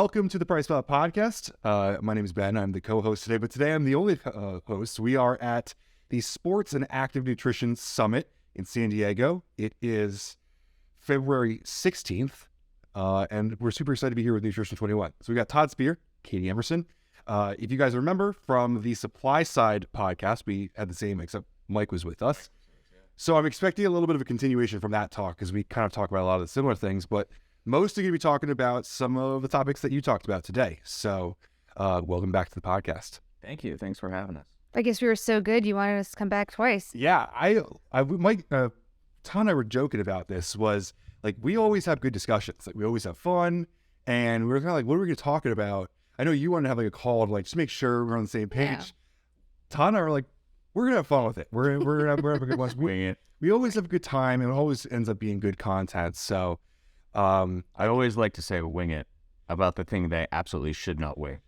Welcome to the PricePlow podcast. My name is Ben. I'm the co-host today, but today I'm the only host. We are at the Sports and Active Nutrition Summit in San Diego. It is February 16th, and we're super excited to be here with Nutrition21. So we got Todd Spear, Katie Emerson. If you guys remember from the Supply Side podcast, we had the same, except Mike was with us. So I'm expecting a little bit of a continuation from that talk because we kind of talk about a lot of the similar things, but mostly going to be talking about some of the topics that you talked about today. So welcome back to the podcast. Thank you. Thanks for having us. I guess we were so good you wanted us to come back twice. Yeah, Mike, Todd and I were joking about this. Was like we always have good discussions. Like we always have fun, and we were kind of like, what are we going to talk about? I know you wanted to have like a call to like just make sure we're on the same page. Yeah. Todd and I were like, we're gonna have fun with it. We're gonna have a good one. We always have a good time, and it always ends up being good content. So. I always like to say wing it about the thing they absolutely should not wing.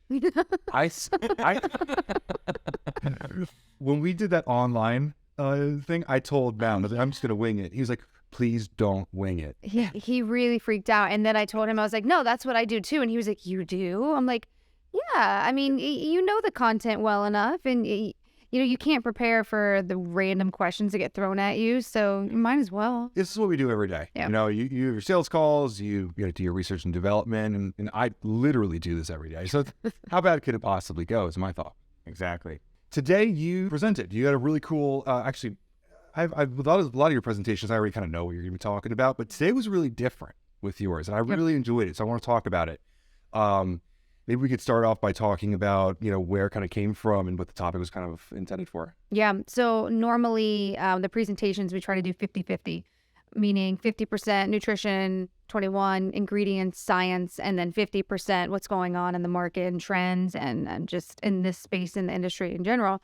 When we did that online thing, I told Bound, I'm just going to wing it. He was like, please don't wing it. Yeah, he really freaked out. And then I told him, I was like, no, that's what I do too. And he was like, you do? I'm like, yeah, I mean, you know the content well enough. And, you can't prepare for the random questions that get thrown at you. So you might as well. This is what we do every day. Yeah. You have your sales calls, you do your research and development. And I literally do this every day. So how bad could it possibly go is my thought. Exactly. Today you presented. You had a really cool, actually, with a lot of your presentations, I already kind of know what you're going to be talking about. But today was really different with yours. And I really enjoyed it. So I want to talk about it. Maybe we could start off by talking about, where it kind of came from and what the topic was kind of intended for. Yeah. So normally the presentations, we try to do 50-50, meaning 50% nutrition, 21 ingredients, science, and then 50% what's going on in the market and trends and just in this space in the industry in general.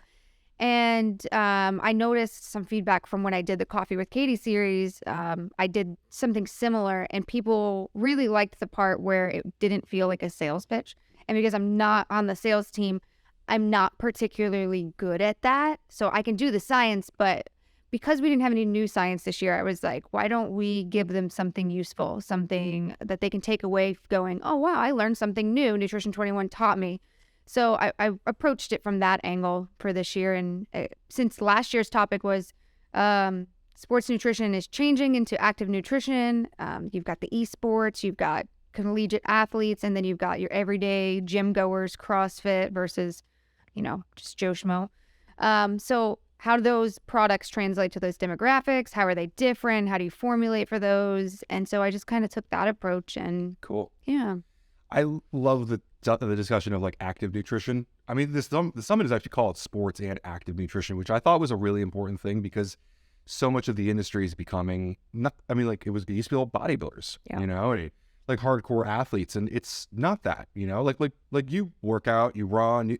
And I noticed some feedback from when I did the Coffee with Katie series. I did something similar and people really liked the part where it didn't feel like a sales pitch. And because I'm not on the sales team, I'm not particularly good at that. So I can do the science, but because we didn't have any new science this year, I was like, why don't we give them something useful, something that they can take away going, oh, wow, I learned something new. Nutrition21 taught me. So I approached it from that angle for this year. And since last year's topic was sports nutrition is changing into active nutrition, you've got the esports, you've got collegiate athletes, and then you've got your everyday gym goers, CrossFit versus, just Joe Schmo. So how do those products translate to those demographics? How are they different? How do you formulate for those? And so I just kind of took that approach and cool. Yeah. I love the discussion of like active nutrition. I mean, the summit is actually called Sports and Active Nutrition, which I thought was a really important thing because so much of the industry is becoming it used to be all bodybuilders, like hardcore athletes, and it's not that, like you work out, you run,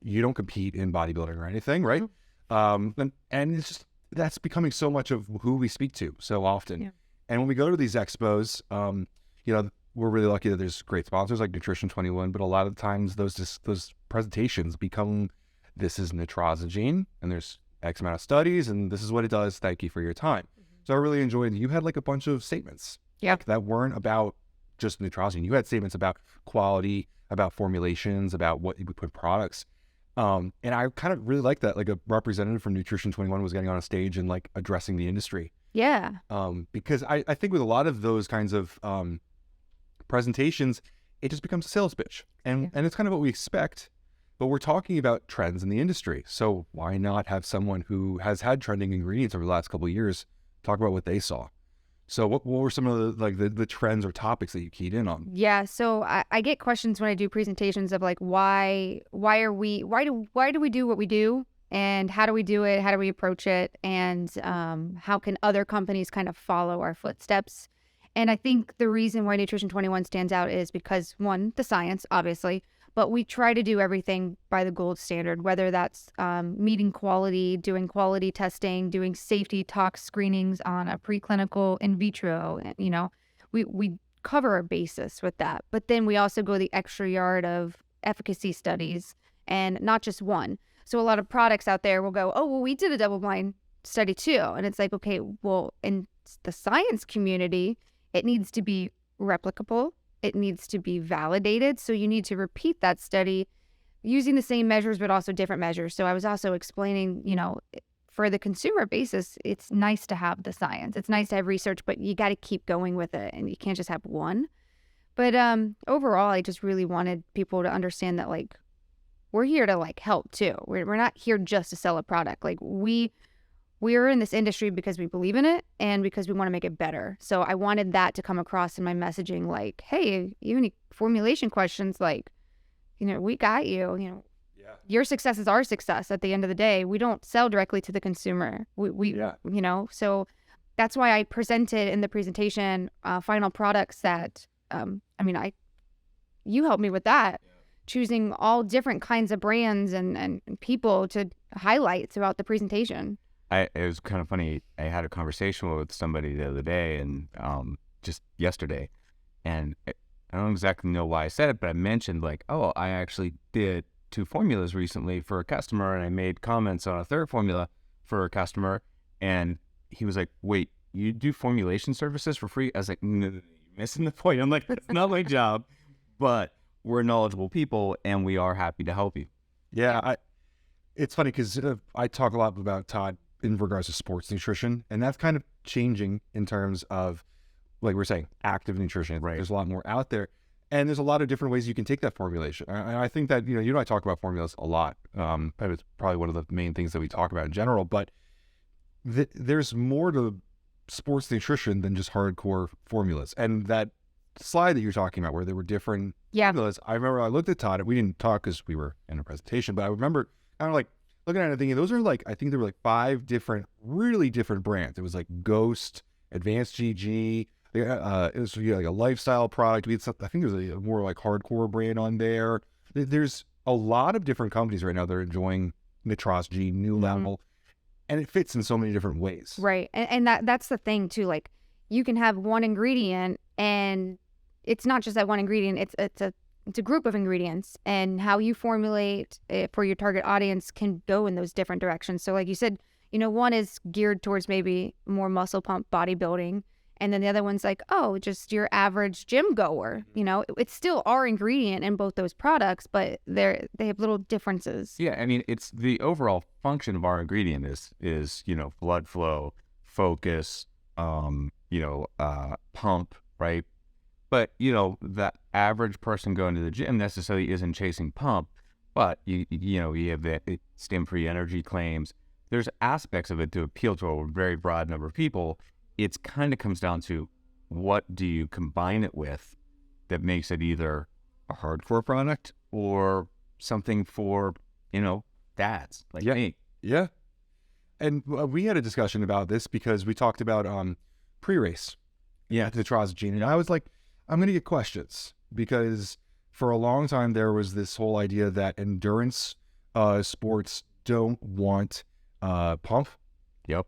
you don't compete in bodybuilding or anything, right? Mm-hmm. And it's just that's becoming so much of who we speak to so often. Yeah. And when we go to these expos, we're really lucky that there's great sponsors like Nutrition21, but a lot of times those presentations become, this is nitrosamine, and there's X amount of studies, and this is what it does. Thank you for your time. Mm-hmm. So I really enjoyed it. You had like a bunch of statements that weren't about just nitrosamine. You had statements about quality, about formulations, about what you would put products. And I kind of really like that, like a representative from Nutrition21 was getting on a stage and like addressing the industry. Yeah. Because I think with a lot of those kinds of presentations, it just becomes a sales pitch. And it's kind of what we expect, but we're talking about trends in the industry. So why not have someone who has had trending ingredients over the last couple of years talk about what they saw? So what were some of the trends or topics that you keyed in on? Yeah, so I get questions when I do presentations of like, why do we do what we do, and how do we do it? How do we approach it? And how can other companies kind of follow our footsteps? And I think the reason why Nutrition21 stands out is because, one, the science, obviously, but we try to do everything by the gold standard, whether that's meeting quality, doing quality testing, doing safety tox screenings on a preclinical in vitro. We cover our basis with that. But then we also go the extra yard of efficacy studies, and not just one. So a lot of products out there will go, oh, well, we did a double-blind study too. And it's like, okay, well, in the science community, it needs to be replicable. it needs to be validated. So you need to repeat that study using the same measures, but also different measures. So I was also explaining, for the consumer basis, it's nice to have the science. It's nice to have research, but you got to keep going with it, and you can't just have one. But overall, I just really wanted people to understand that, like, we're here to, like, help too. We're not here just to sell a product. Like, we're in this industry because we believe in it and because we want to make it better. So I wanted that to come across in my messaging, like, hey, you have any formulation questions? Like, we got you. Your success is our success at the end of the day. We don't sell directly to the consumer. So that's why I presented in the presentation final products that, you helped me with that, choosing all different kinds of brands and people to highlight throughout the presentation. It was kind of funny. I had a conversation with somebody the other day, and just yesterday, and I don't exactly know why I said it, but I mentioned, like, oh, I actually did 2 formulas recently for a customer, and I made comments on a 3rd formula for a customer, and he was like, wait, you do formulation services for free? I was like, no, you're missing the point. I'm like, that's not my job, but we're knowledgeable people, and we are happy to help you. Yeah, it's funny because I talk a lot about Todd in regards to sports nutrition, and that's kind of changing in terms of, like we're saying, active nutrition. Right. There's a lot more out there, and there's a lot of different ways you can take that formulation. I think that, you and I talk about formulas a lot. It's probably one of the main things that we talk about in general, but there's more to sports nutrition than just hardcore formulas. And that slide that you're talking about where there were different formulas, I remember I looked at Todd, and we didn't talk because we were in a presentation, but I remember kind of like looking at it and thinking, those are like, I think there were like 5 different, really different brands. It was like Ghost, Advanced GG, it was like a lifestyle product. I think there's a more like hardcore brand on there. There's a lot of different companies right now that are enjoying Nitrosg, New Level, and it fits in so many different ways. Right. And that's the thing too. Like, you can have one ingredient, and it's not just that one ingredient. It's a group of ingredients, and how you formulate it for your target audience can go in those different directions. So like you said, one is geared towards maybe more muscle pump bodybuilding, and then the other one's like, oh, just your average gym goer. It's still our ingredient in both those products, but they have little differences. Yeah, I mean, it's the overall function of our ingredient is blood flow, focus, pump, right? But the average person going to the gym necessarily isn't chasing pump, but you have the stim-free energy claims. There's aspects of it to appeal to a very broad number of people. It's kind of comes down to, what do you combine it with that makes it either a hardcore product or something for, dads like me. Yeah. And we had a discussion about this because we talked about PreRace. Yeah. Nitrosg. And I was like, I'm going to get questions, because for a long time there was this whole idea that endurance sports don't want pump. Yep.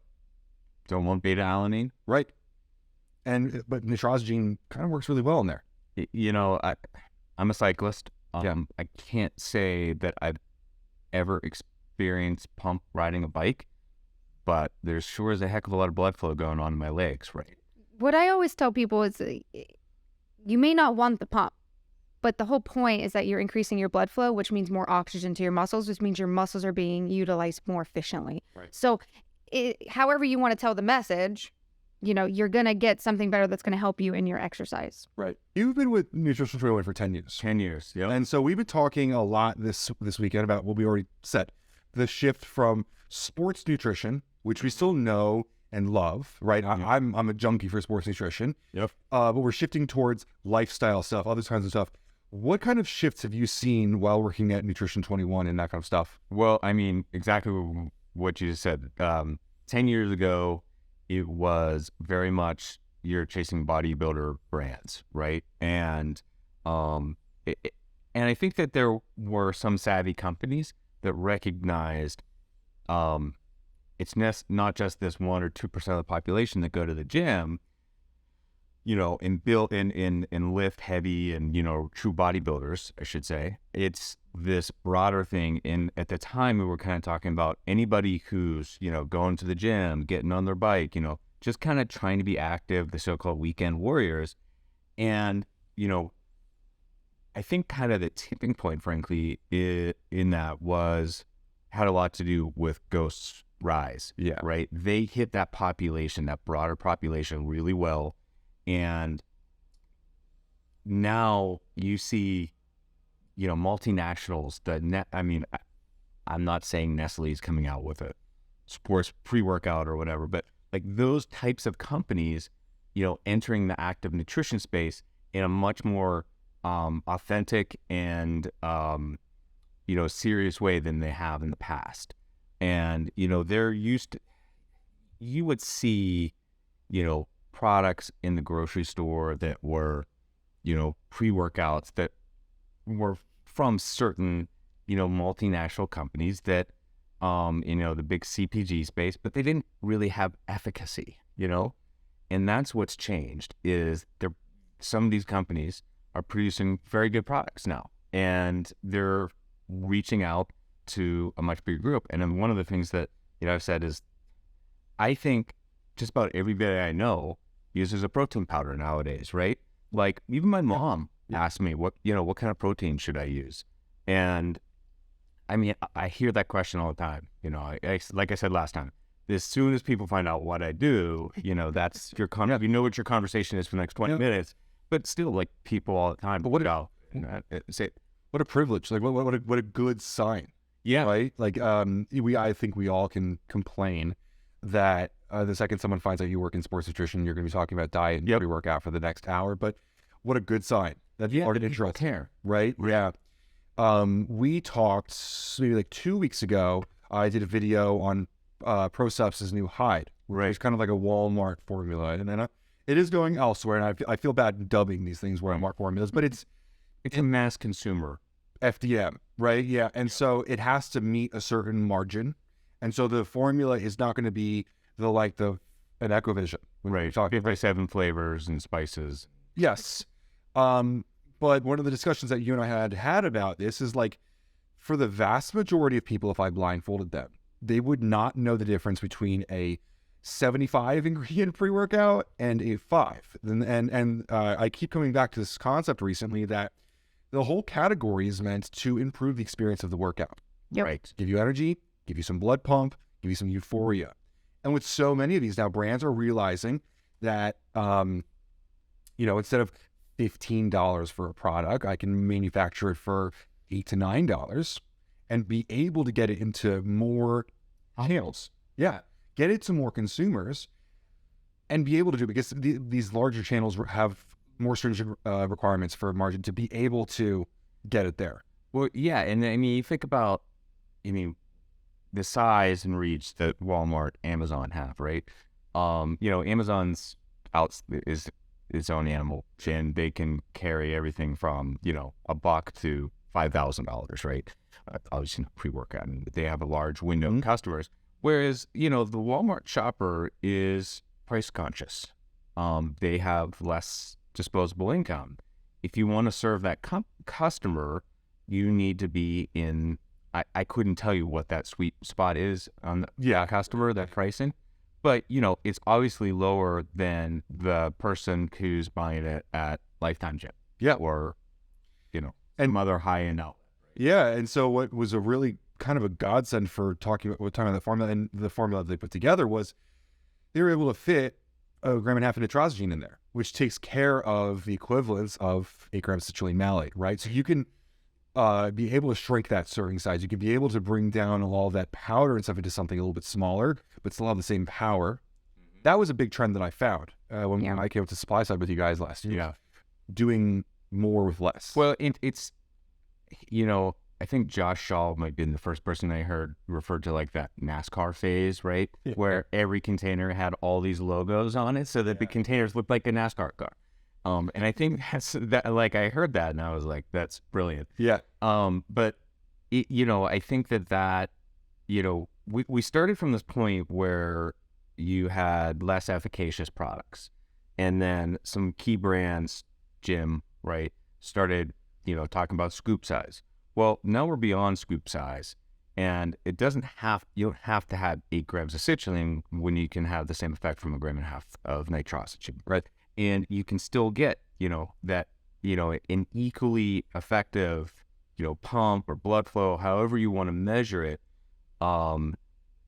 Don't want beta-alanine. Right. But Nitrosg kind of works really well in there. I'm a cyclist. I can't say that I've ever experienced pump riding a bike, but there's sure as a heck of a lot of blood flow going on in my legs, right? What I always tell people is, you may not want the pump, but the whole point is that you're increasing your blood flow, which means more oxygen to your muscles, which means your muscles are being utilized more efficiently. Right. So however you want to tell the message, you're going to get something better that's going to help you in your exercise. Right. You've been with Nutrition21 for 10 years. 10 years, yeah. And so we've been talking a lot this weekend about what we already said, the shift from sports nutrition, which we still know and love, right? I'm a junkie for sports nutrition. Yep. But we're shifting towards lifestyle stuff, other kinds of stuff. What kind of shifts have you seen while working at Nutrition21 and that kind of stuff? Well, I mean, exactly what you just said. 10 years ago, it was very much you're chasing bodybuilder brands, right? And I think that there were some savvy companies that recognized it's not just this 1 or 2% of the population that go to the gym, and build and lift heavy and, true bodybuilders, I should say. It's this broader thing. And at the time we were kind of talking about anybody who's, going to the gym, getting on their bike, just kind of trying to be active, the so-called weekend warriors. And, I think kind of the tipping point, frankly, in that had a lot to do with Ghost's rise. Yeah. Right. They hit that population, that broader population, really well, and now you see, multinationals. I'm not saying Nestle's coming out with a sports pre-workout or whatever, but like those types of companies, entering the active nutrition space in a much more authentic and serious way than they have in the past. And they're used to, you would see products in the grocery store that were pre-workouts that were from certain multinational companies that the big CPG space, but they didn't really have efficacy, and that's what's changed. Is some of these companies are producing very good products now, and they're reaching out to a much bigger group. And then one of the things that I've said is, I think just about everybody I know uses a protein powder nowadays, right? Like even my mom asked me what kind of protein should I use, and I hear that question all the time. Like I said last time, as soon as people find out what I do, that's your what your conversation is for the next 20 minutes. But still, like people all the time. But what a privilege! Like what a good sign. Yeah. Right. Like I think we all can complain that the second someone finds out you work in sports nutrition, you're going to be talking about diet and pre-workout for the next hour. But what a good sign. That's part of interest. Care. Right. Yeah. We talked maybe like 2 weeks ago. I did a video on ProSupps' new Hyde. Right. It's kind of like a Walmart formula, and then it is going elsewhere. And I feel bad dubbing these things Walmart formulas, but it's a mass consumer. FDM, right? Yeah. And so it has to meet a certain margin. And so the formula is not going to be an Ecovision. Right. Talking about 7 flavors and spices. Yes. But one of the discussions that you and I had about this is like, for the vast majority of people, if I blindfolded them, they would not know the difference between a 75 ingredient pre-workout and a 5. And I keep coming back to this concept recently that the whole category is meant to improve the experience of the workout. Yep. Right. Give you energy, give you some blood pump, give you some euphoria. And with so many of these now, brands are realizing that, instead of $15 for a product, I can manufacture it for $8 to $9 and be able to get it into more channels. Yeah. Get it to more consumers and be able to do it, because these larger channels have more stringent requirements for margin to be able to get it there. Well, yeah, and you think about, the size and reach that Walmart, Amazon have, right? Amazon's is its own animal, and they can carry everything from $1 to $5,000, right? Obviously, pre-workout, and they have a large window of customers. Whereas, the Walmart shopper is price conscious. They have less disposable income. If you want to serve that customer, you need to be in, I couldn't tell you what that sweet spot is on the customer, that pricing, but it's obviously lower than the person who's buying it at Lifetime Gym. Yeah. Or, and other high-end outlet. Yeah. And so what was a really kind of a godsend for talking about the formula, and the formula they put together, was they were able to fit 1.5 grams of nitrosamine in there, which takes care of the equivalence of 8 grams of citrulline malate, right? So you can be able to shrink that serving size. You can be able to bring down all of that powder and stuff into something a little bit smaller, but still have the same power. That was a big trend that I found when I came to supply side with you guys last year. Yeah. Doing more with less. Well, it's, I think Josh Shaw might have been the first person I heard referred to like that NASCAR phase, right? Yeah. Where every container had all these logos on it, so that the containers looked like a NASCAR car. And I think like I heard that and I was like, that's brilliant. Yeah. But I think that we started from this point where you had less efficacious products, and then some key brands, Jim, right, started, talking about scoop size. Well, now we're beyond scoop size, and you don't have to have 8 grams of citrulline when you can have the same effect from 1.5 grams of nitrosamine, right? And you can still get, that an equally effective, pump or blood flow, however you want to measure it, from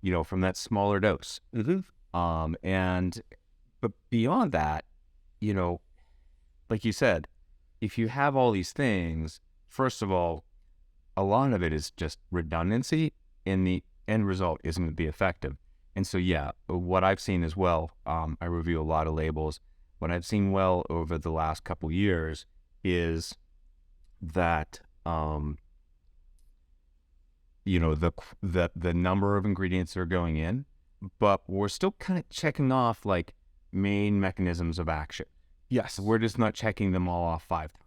that smaller dose. But beyond that, like you said, if you have all these things, first of all, a lot of it is just redundancy, and the end result isn't going to be effective. And so, yeah, what I've seen as well, I review a lot of labels. What I've seen well over the last couple years is that, the number of ingredients that are going in, but we're still kind of checking off like main mechanisms of action. Yes. We're just not checking them all off 5 times.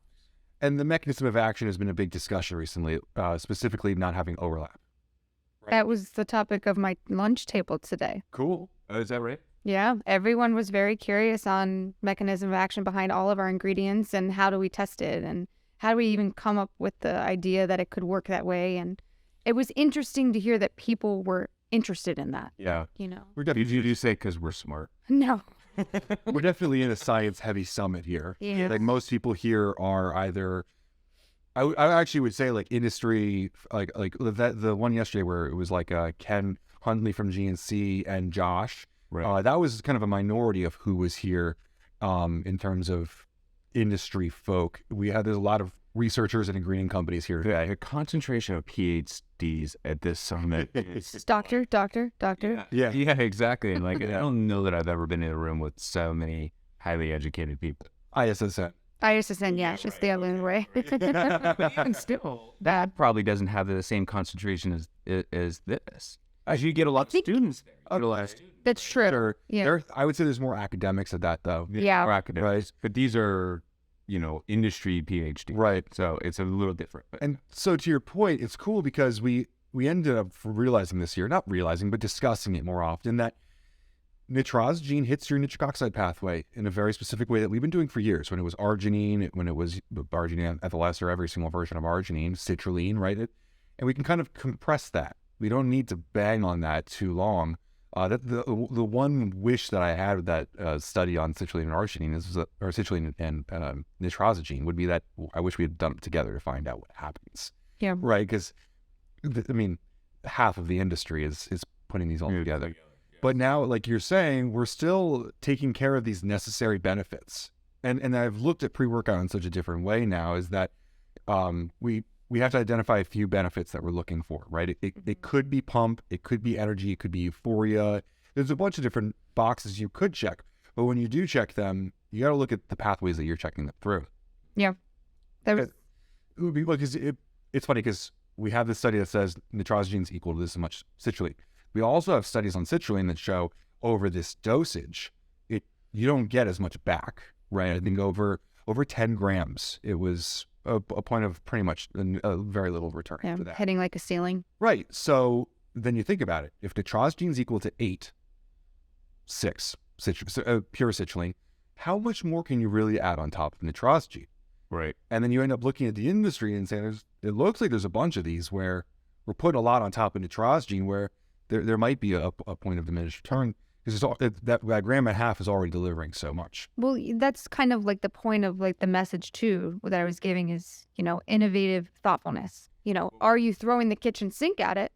And the mechanism of action has been a big discussion recently, specifically not having overlap. That was the topic of my lunch table today. Cool. Oh, is that right? Yeah, everyone was very curious on mechanism of action behind all of our ingredients and how do we test it and how do we even come up with the idea that it could work that way. And it was interesting to hear that people were interested in that. Yeah. We're Did definitely, you say because we're smart? No. we're definitely in a science-heavy summit here. Yeah. Like most people here are either, I actually would say like industry, like the one yesterday where it was like Ken Huntley from GNC and Josh. Right. That was kind of a minority of who was here in terms of industry folk. There's a lot of researchers and ingredient companies here. Yeah, a concentration of PhDs at this summit. Doctor. Yeah, exactly. And like, I don't know that I've ever been in a room with so many highly educated people. ISSN. ISSN, yeah, just the other way. And still, that probably doesn't have the same concentration as this. As you get a lot of students there. You get a lot of students. That's true. Sure. Yeah. I would say there's more academics at that though. Yeah. More academics. But these are, industry PhDs. Right. So it's a little different. And so to your point, it's cool because we ended up realizing this year, not realizing, but discussing it more often, that nitrazegene hits your nitric oxide pathway in a very specific way that we've been doing for years. When it was arginine, when it was arginine ethyl ester, every single version of arginine, citrulline, right? And we can kind of compress that. We don't need to bang on that too long. That the one wish that I had with that study on citrulline and arginine or citrulline and nitrazegene would be that I wish we had done it together to find out what happens. Yeah. Right, because half of the industry is putting these all together. Yeah. But now, like you're saying, we're still taking care of these necessary benefits. And I've looked at pre-workout in such a different way now, is that we have to identify a few benefits that we're looking for, right? It could be pump, it could be energy, it could be euphoria. There's a bunch of different boxes you could check. But when you do check them, you got to look at the pathways that you're checking them through. Yeah. It would be because it's funny because we have this study that says nitrazegene is equal to this much citrulline. We also have studies on citrulline that show over this dosage, you don't get as much back, right? I think over 10 grams, it was a point of pretty much a very little return for that. Hitting like a ceiling. Right. So then you think about it. If nitrazegene is equal to 6 pure citrulline, how much more can you really add on top of nitrazegene? Right. And then you end up looking at the industry and saying, it looks like there's a bunch of these where we're putting a lot on top of nitrazegene where there might be a point of diminished return because that gram and a half is already delivering so much. Well, that's kind of like the point of like the message too that I was giving is, innovative thoughtfulness. Are you throwing the kitchen sink at it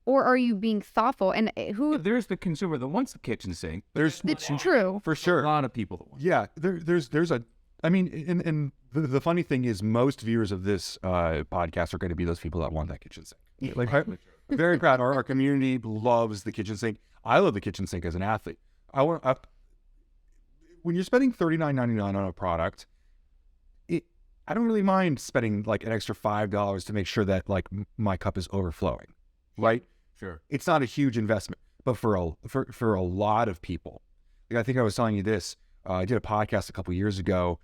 or are you being thoughtful? And there's the consumer that wants the kitchen sink. It's true. For sure. A lot of people that want. Yeah. And the funny thing is most viewers of this podcast are going to be those people that want that kitchen sink. Like, very proud. Our community loves the kitchen sink. I love the kitchen sink as an athlete. When you're spending $39.99 on a product, I don't really mind spending like an extra $5 to make sure that like my cup is overflowing, right? Sure. It's not a huge investment, but for a lot of people, like I think I was telling you this. I did a podcast a couple years ago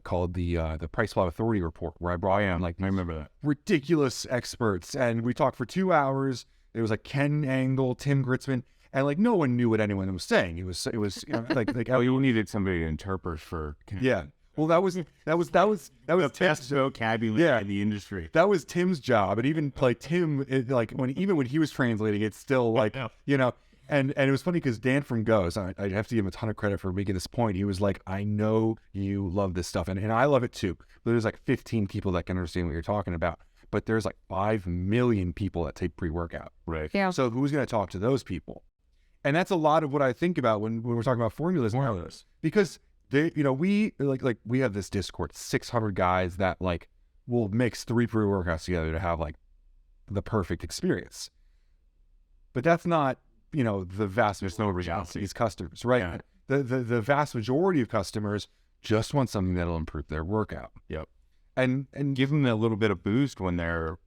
called the PricePlow Authority Report, where I brought in like I remember that. ridiculous experts, and we talked for 2 hours. There was like Ken Angle, Tim Gritzman, and like no one knew what anyone was saying. It was like Oh, you needed somebody to interpret for. Yeah. Well, that was The best vocabulary in the industry. That was Tim's job, and even like Tim, when he was translating, it's still like And it was funny because Dan from Goes, I have to give him a ton of credit for making this point. He was like, I know you love this stuff, and I love it too. There's like 15 people that can understand what you're talking about, but there's like 5 million people that take pre-workout. Right. Yeah. So who's going to talk to those people? And that's a lot of what I think about when we're talking about formulas. Because they, we we have this Discord, 600 guys that like will mix 3 pre-workouts together to have like the perfect experience. But that's not, the vast majority of these customers, right? Yeah. The vast majority of customers just want something that'll improve their workout. Yep. And Give them a little bit of boost when they're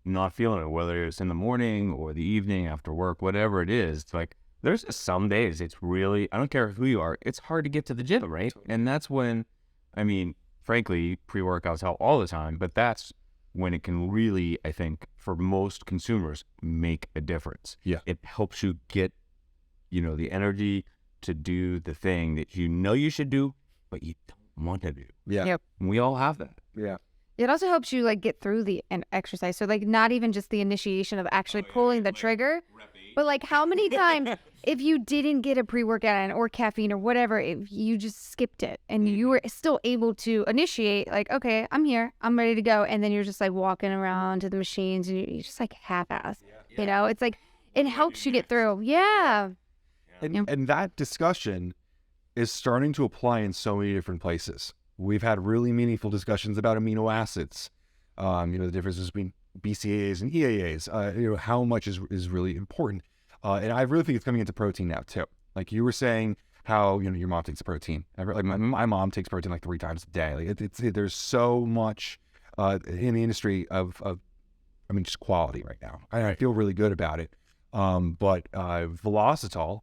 not feeling it, whether it's in the morning or the evening after work, whatever it is. Like, there's some days it's really, I don't care who you are, it's hard to get to the gym, right? And that's when, frankly, pre-workouts help all the time, but that's when it can really, I think, for most consumers, make a difference. Yeah. It helps you get, the energy to do the thing that you should do, but you don't want to do. yeah. Yep. And we all have that. Yeah. It also helps you like get through the exercise. So like not even just the initiation of actually pulling the trigger, but like how many times if you didn't get a pre-workout in or caffeine or whatever, if you just skipped it and you were still able to initiate like, okay, I'm here, I'm ready to go. And then you're just like walking around to the machines and you're just like half-assed, it's like, it helps you get through. Yeah. And that discussion is starting to apply in so many different places. We've had really meaningful discussions about amino acids, the differences between BCAAs and EAAs, how much is really important. And I really think it's coming into protein now too. Like you were saying how, your mom takes protein. Like my mom takes protein like 3 times a day. Like there's so much in the industry of just quality right now. I feel really good about it. But Velositol,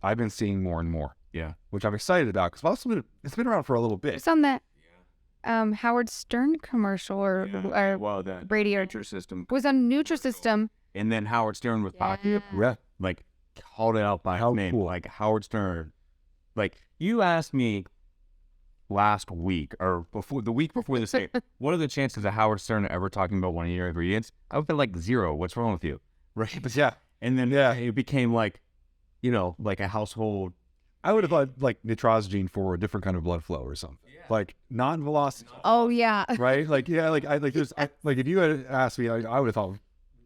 I've been seeing more and more. Yeah. Which I'm excited about because it's been around for a little bit. It's on that Howard Stern commercial or that radio Nutrisystem. was on Nutrisystem. And then Howard Stern was talking, Yeah. like, called it out by How name. cool. Like, Howard Stern. Like, you asked me last week or the week before this day, what are the chances of Howard Stern ever talking about one of your ingredients? I would be like 0. What's wrong with you? Right. But yeah. And then it became like, like a household. I would have thought like nitrosamine for a different kind of blood flow or something. Yeah. Like non-velocitol. Oh yeah. Right? Like, yeah, if you had asked me, I would have thought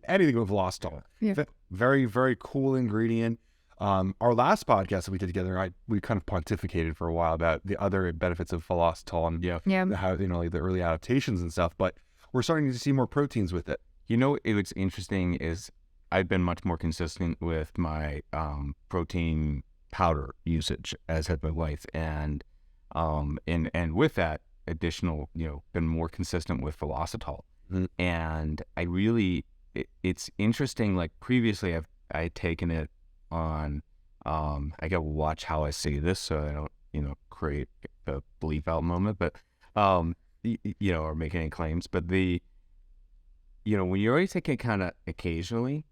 anything with velositol. Yeah. Very, very cool ingredient. Our last podcast that we did together, we kind of pontificated for a while about the other benefits of velositol and how, like the early adaptations and stuff, but we're starting to see more proteins with it. What's interesting is I've been much more consistent with my protein powder usage, as had my wife, and with that additional, been more consistent with Velositol. Mm-hmm. And I really, it's interesting. Like previously, I had taken it on. I gotta watch how I say this so I don't, create a bleep out moment, but or make any claims. But when you're already taking it kind of occasionally,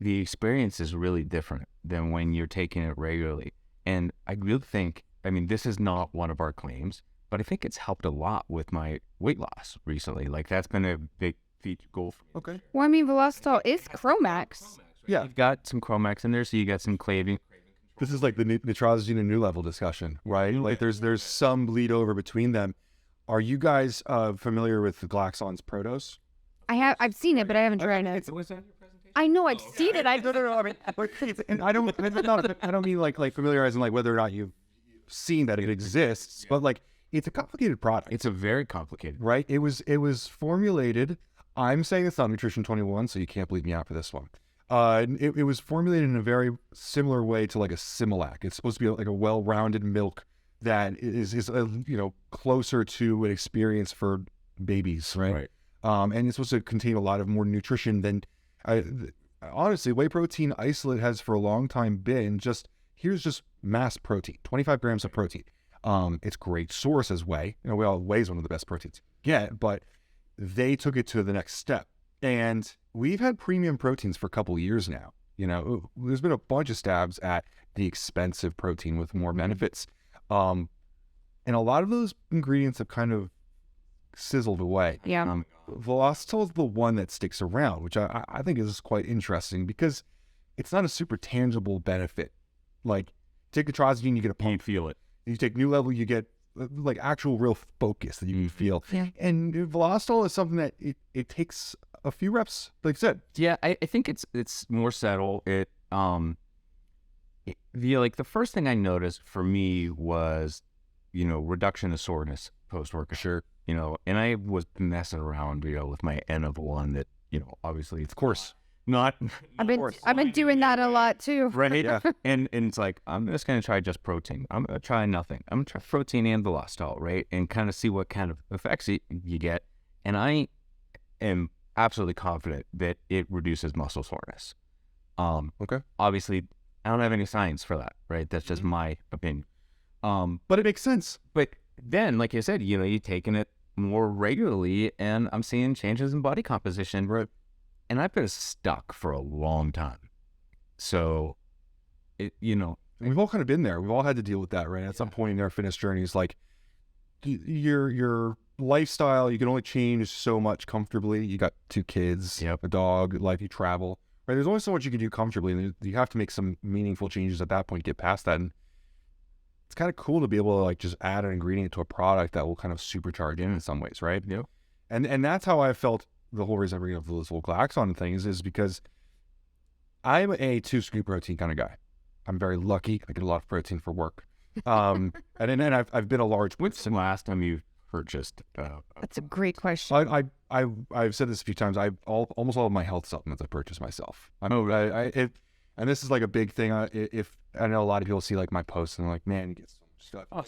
the experience is really different than when you're taking it regularly. And I really think, this is not one of our claims, but I think it's helped a lot with my weight loss recently. Like that's been a big feature goal for me. Okay. Well, Velositol is Chromax. Yeah. You've got some Chromax in there, so you got some craving. This is like the nitrosamine and new level discussion, right? Like there's some bleed over between them. Are you guys familiar with Glaxon's Protos? I've seen it, but I haven't tried it. Was that your presentation? I know I've seen it. I And I don't mean like familiarizing like whether or not you've seen that it exists, but like it's a complicated product. It's a very complicated. Right? It was formulated. I'm saying it's on Nutrition21, so you can't bleed me out for this one. It was formulated in a very similar way to like a Similac. It's supposed to be like a well-rounded milk that is closer to an experience for babies, right? Right. And it's supposed to contain a lot of more nutrition than, honestly, whey protein isolate has for a long time been here's just mass protein, 25 grams of protein. It's great source as whey. Whey is one of the best proteins you get, but they took it to the next step. And we've had premium proteins for a couple of years now. There's been a bunch of stabs at the expensive protein with more benefits. And a lot of those ingredients have kind of sizzled away. Velositol is the one that sticks around, which I think is quite interesting because it's not a super tangible benefit. Like take atrazine, you get a pump. You feel it. You take New Level, you get like actual real focus that you can feel. Yeah. And Velositol is something that it takes a few reps, like I said. Yeah, I think it's more subtle. Like the first thing I noticed for me was, reduction of soreness post-workout. Sure. And I was messing around, with my N of 1 that, obviously it's Of course. not. I've been doing that a lot too. Right. Yeah. And it's like, I'm just going to try just protein. I'm going to try nothing. I'm going to try protein and Velositol, right? And kind of see what kind of effects you get. And I am absolutely confident that it reduces muscle soreness. Okay. Obviously, I don't have any science for that, right? That's just my opinion. But it makes sense. But then, like you said, you're taking it more regularly, and I'm seeing changes in body composition. Right. And I've been stuck for a long time. So, we've all kind of been there. We've all had to deal with that, right? At some point in our fitness journeys, like your lifestyle, you can only change so much comfortably. You got 2 kids, Yep. a dog, life, you travel, right? There's only so much you can do comfortably, and you have to make some meaningful changes at that point, get past that. And it's kind of cool to be able to like just add an ingredient to a product that will kind of supercharge in some ways, right? Yep. And that's how I felt. The whole reason I bring up this whole Glaxon things is because I'm a 2-scoop protein kind of guy. I'm very lucky. I get a lot of protein for work. And I've been a large. When's the last time you purchased? That's a great question. I've said this a few times. Almost all of my health supplements I purchase myself. And this is like a big thing. If I know a lot of people see like my posts and they're like, man, you get so much stuff. Oh,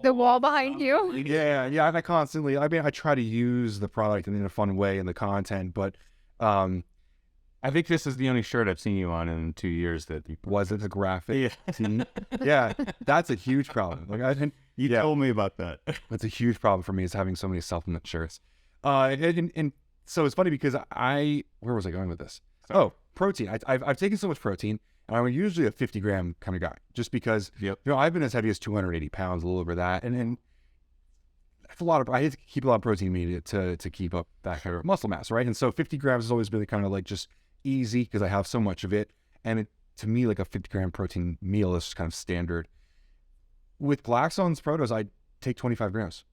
The wall behind you. Yeah. I constantly. I mean, I try to use the product in a fun way in the content, but I think this is the only shirt I've seen you on in 2 years that you was it a graphic? Yeah. Yeah, that's a huge problem. Like You told me about that. that's a huge problem for me is having so many supplement shirts. And so it's funny because where was I going with this? Sorry. Oh, protein. I've taken so much protein, and I'm usually a 50-gram kind of guy, just because Yep. I've been as heavy as 280 pounds, a little over that, and that's a lot of. I have to keep a lot of protein in me to keep up that kind of muscle mass, right? And so 50 grams has always been kind of like just easy because I have so much of it, and to me, like a 50-gram protein meal is kind of standard. With Glaxon's Protos, I take 25 grams,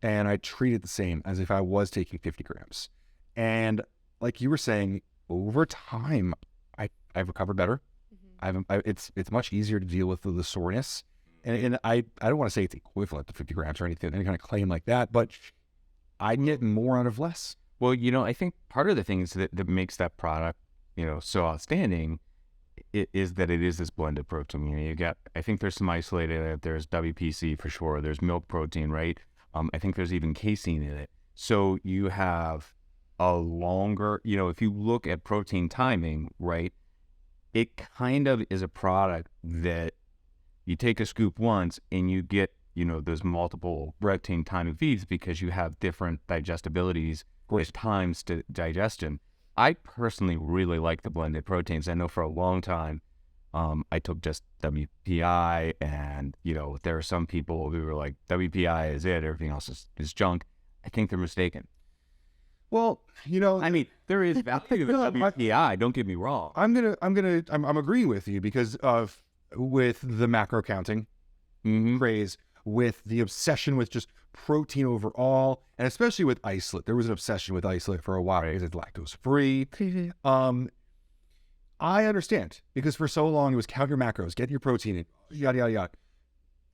and I treat it the same as if I was taking 50 grams. And like you were saying, over time, I've recovered better. It's much easier to deal with the soreness, and I don't want to say it's equivalent to 50 grams or anything, any kind of claim like that, but I get more out of less. Well, I think part of the things that makes that product, so outstanding is that it is this blended protein. I think there's some isolated, there's WPC for sure, there's milk protein, right? I think there's even casein in it. So you have a longer, if you look at protein timing, right, it kind of is a product that you take a scoop once and you get, those multiple protein timing feeds because you have different digestibilities with times to digestion. I personally really like the blended proteins. I know for a long time, I took just WPI, and, there are some people who were like, WPI is it, everything else is junk. I think they're mistaken. Well, I mean, there is value to WPI, don't get me wrong. I'm agreeing with you because with the macro counting craze, with the obsession with just protein overall, and especially with isolate. There was an obsession with isolate for a while because it's lactose free. I understand, because for so long it was count your macros, get your protein in, yada, yada, yada.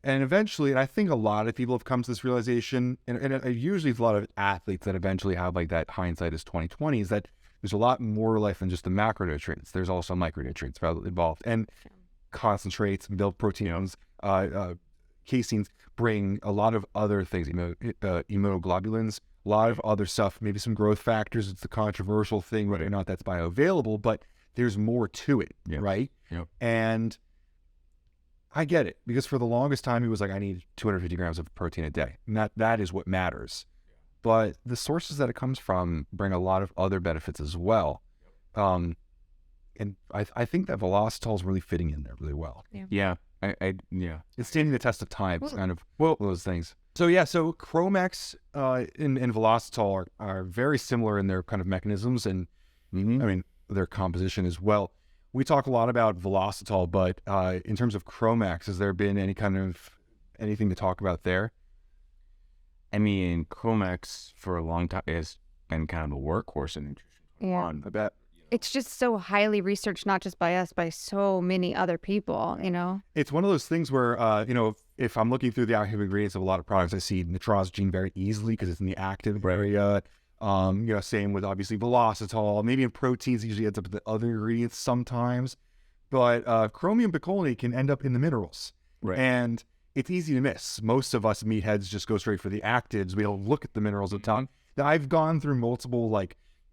And eventually, and I think a lot of people have come to this realization, and usually it's a lot of athletes that eventually have like that hindsight is 20/20, is that there's a lot more to life than just the macronutrients. There's also micronutrients involved, and concentrates, milk proteins, caseins bring a lot of other things, immunoglobulins, a lot of other stuff, maybe some growth factors. It's the controversial thing, whether or not that's bioavailable, but there's more to it, right? Yep. And I get it, because for the longest time, he was like, I need 250 grams of protein a day. And that is what matters. But the sources that it comes from bring a lot of other benefits as well. And I think that Velositol is really fitting in there really well. Yeah. It's standing the test of time. It's kind of one of those things. So Chromax and Velositol are very similar in their kind of mechanisms and I mean their composition as well. we talk a lot about Velositol, but in terms of Chromax, has there been anything to talk about there? I mean, Chromax for a long time has been kind of a workhorse in Nutrition21. I bet. It's just so highly researched, not just by us, by so many other people, you know? It's one of those things where, if I'm looking through the active ingredients of a lot of products, I see nitrosogene very easily because it's in the active area. Same with obviously Velositol. Maybe in proteins, it usually ends up in the other ingredients sometimes. But chromium picolinate can end up in the minerals. Right. And it's easy to miss. Most of us meatheads just go straight for the actives. We don't look at the minerals at the top. Now, I've gone through multiple,